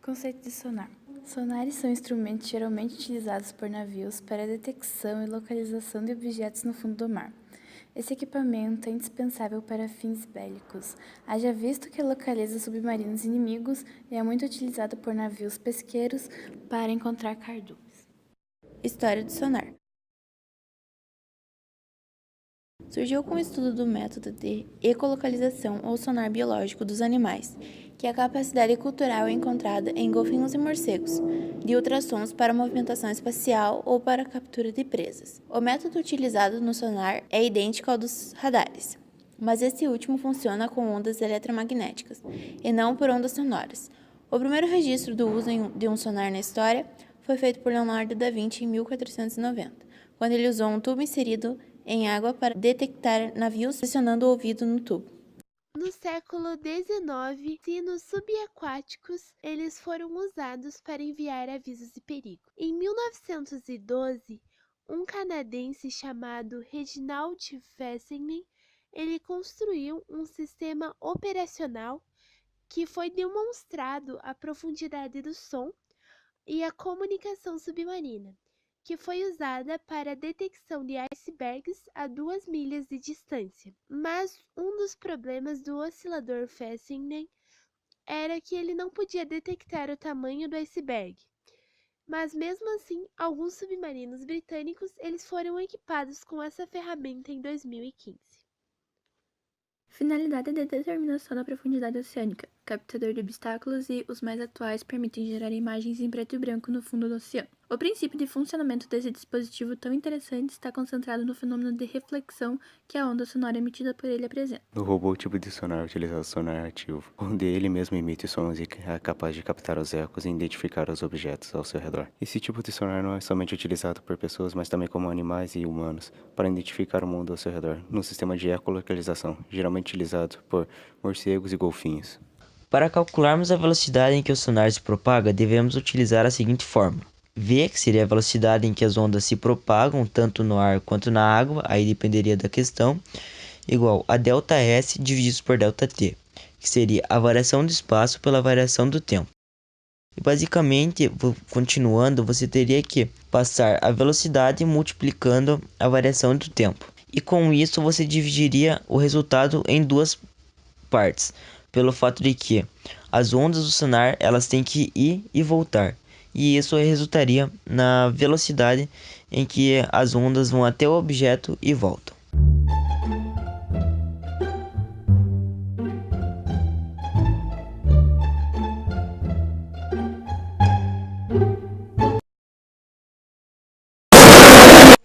Conceito de sonar. Sonares são instrumentos geralmente utilizados por navios para a detecção e localização de objetos no fundo do mar. Esse equipamento é indispensável para fins bélicos, haja visto que localiza submarinos inimigos e é muito utilizado por navios pesqueiros para encontrar cardumes. História do sonar. Surgiu com o estudo do método de ecolocalização ou sonar biológico dos animais, que é a capacidade cultural encontrada em golfinhos e morcegos, de ultrassons para movimentação espacial ou para a captura de presas. O método utilizado no sonar é idêntico ao dos radares, mas esse último funciona com ondas eletromagnéticas e não por ondas sonoras. O primeiro registro do uso de um sonar na história foi feito por Leonardo da Vinci em 1490, quando ele usou um tubo inserido em água para detectar navios pressionando o ouvido no tubo. No século XIX, sinos subaquáticos eles foram usados para enviar avisos de perigo. Em 1912, um canadense chamado Reginald Fessenden, ele construiu um sistema operacional que foi demonstrado a profundidade do som e a comunicação submarina, que foi usada para a detecção de icebergs a 2 milhas de distância. Mas um dos problemas do oscilador Fessenden era que ele não podia detectar o tamanho do iceberg. Mas mesmo assim, alguns submarinos britânicos eles foram equipados com essa ferramenta em 2015. Finalidade de determinação da profundidade oceânica, captador de obstáculos e os mais atuais permitem gerar imagens em preto e branco no fundo do oceano. O princípio de funcionamento desse dispositivo tão interessante está concentrado no fenômeno de reflexão que a onda sonora emitida por ele apresenta. No robô, o tipo de sonar utilizado é o sonar ativo, onde ele mesmo emite sons e é capaz de captar os ecos e identificar os objetos ao seu redor. Esse tipo de sonar não é somente utilizado por pessoas, mas também como animais e humanos, para identificar o mundo ao seu redor, no sistema de ecolocalização, geralmente utilizado por morcegos e golfinhos. Para calcularmos a velocidade em que o sonar se propaga, devemos utilizar a seguinte fórmula. V, que seria a velocidade em que as ondas se propagam tanto no ar quanto na água, aí dependeria da questão, igual a ΔS dividido por ΔT, que seria a variação do espaço pela variação do tempo. E basicamente, continuando, você teria que passar a velocidade multiplicando a variação do tempo. E com isso você dividiria o resultado em duas partes, pelo fato de que as ondas do sonar elas têm que ir e voltar. E isso resultaria na velocidade em que as ondas vão até o objeto e voltam.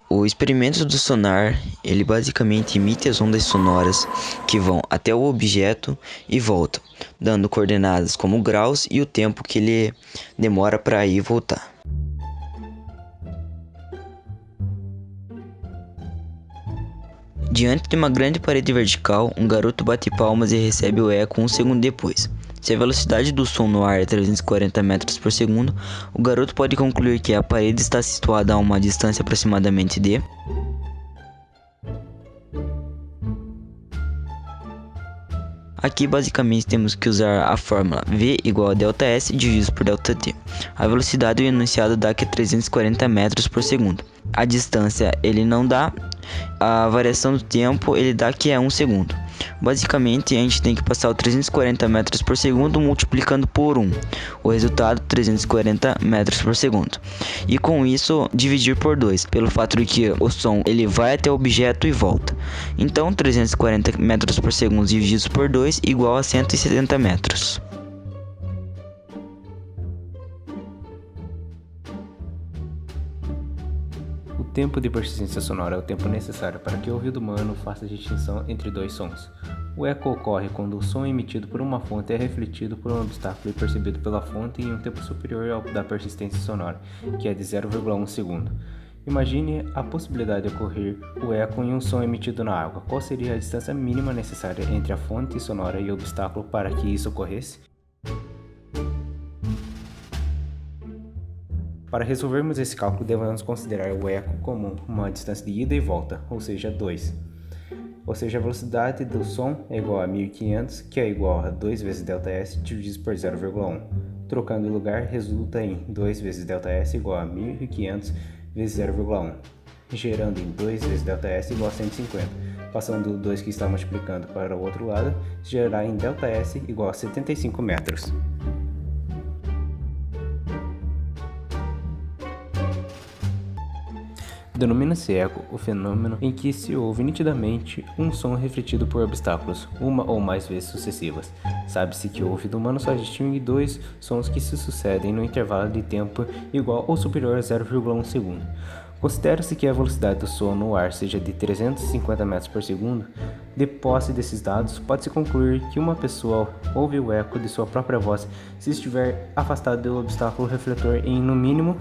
O experimento do sonar, ele basicamente emite as ondas sonoras que vão até o objeto e voltam, dando coordenadas como graus e o tempo que ele demora para ir e voltar. Diante de uma grande parede vertical, um garoto bate palmas e recebe o eco um segundo depois. Se a velocidade do som no ar é 340 metros por segundo, o garoto pode concluir que a parede está situada a uma distância aproximadamente de... Aqui basicamente temos que usar a fórmula V igual a ΔS dividido por ΔT. A velocidade enunciado dá que é 340 metros por segundo. A distância ele não dá, a variação do tempo ele dá que é 1 segundo. Basicamente a gente tem que passar o 340 metros por segundo multiplicando por 1. O resultado 340 metros por segundo. E com isso dividir por 2, pelo fato de que o som ele vai até o objeto e volta. Então 340 metros por segundo divididos por 2 igual a 170 metros. O tempo de persistência sonora é o tempo necessário para que o ouvido humano faça a distinção entre dois sons. O eco ocorre quando o som emitido por uma fonte é refletido por um obstáculo e percebido pela fonte em um tempo superior ao da persistência sonora, que é de 0,1 segundo. Imagine a possibilidade de ocorrer o eco em um som emitido na água. Qual seria a distância mínima necessária entre a fonte sonora e o obstáculo para que isso ocorresse? Para resolvermos esse cálculo, devemos considerar o eco como uma distância de ida e volta, ou seja, 2. Ou seja, a velocidade do som é igual a 1500, que é igual a 2 vezes ΔS dividido por 0,1. Trocando de lugar, resulta em 2 vezes ΔS igual a 1500 vezes 0,1, gerando em 2 vezes ΔS igual a 150. Passando o 2 que está multiplicando para o outro lado, gerará em ΔS igual a 75 metros. Denomina-se eco o fenômeno em que se ouve nitidamente um som refletido por obstáculos, uma ou mais vezes sucessivas. Sabe-se que o ouvido humano só distingue dois sons que se sucedem no intervalo de tempo igual ou superior a 0,1 segundo. Considera-se que a velocidade do som no ar seja de 350 metros por segundo. De posse desses dados, pode-se concluir que uma pessoa ouve o eco de sua própria voz se estiver afastada do obstáculo refletor em, no mínimo...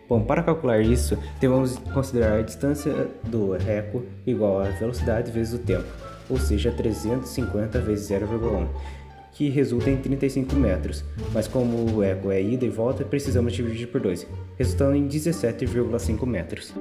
Bom, para calcular isso, devemos considerar a distância do eco igual a velocidade vezes o tempo, ou seja, 350 vezes 0,1, que resulta em 35 metros, mas como o eco é ida e volta, precisamos dividir por 2, resultando em 17,5 metros.